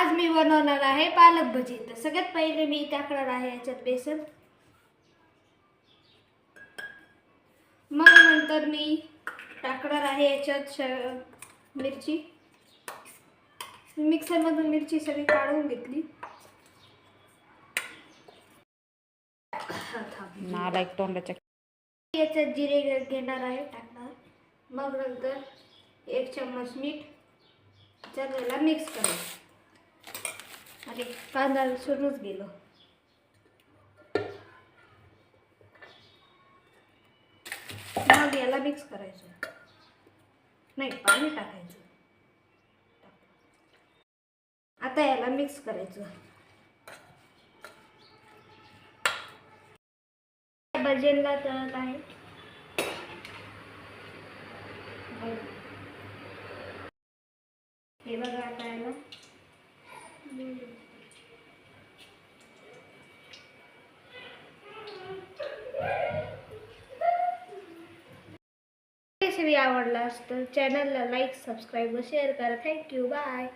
आज मी बनवणार आहे पालक भजी। तर सगळ्यात पहिले मी टाकणार आहे याच्यात बेसन, मग नंतर मी टाकणार आहे याच्यात मिरची। मिक्सरमधून मिरची सगळी काढून घेतली। नालायक तोंडाच्या। याच्यात जिरे घेणार आहे टाकणार, मग नंतर 1 चम्मच मीठ त्याला मिक्स करायचं। आणि कांदा सोडूनच गेलो। मग याला मिक्स करायचं, नाही पाणी टाकायचं। आता याला मिक्स करायचं। भजीला तळत आहे। हे बघा आता याला रेसिपी आवडला तर चॅनलला लाईक, सबस्क्राईब व शेअर करा। Thank you, bye.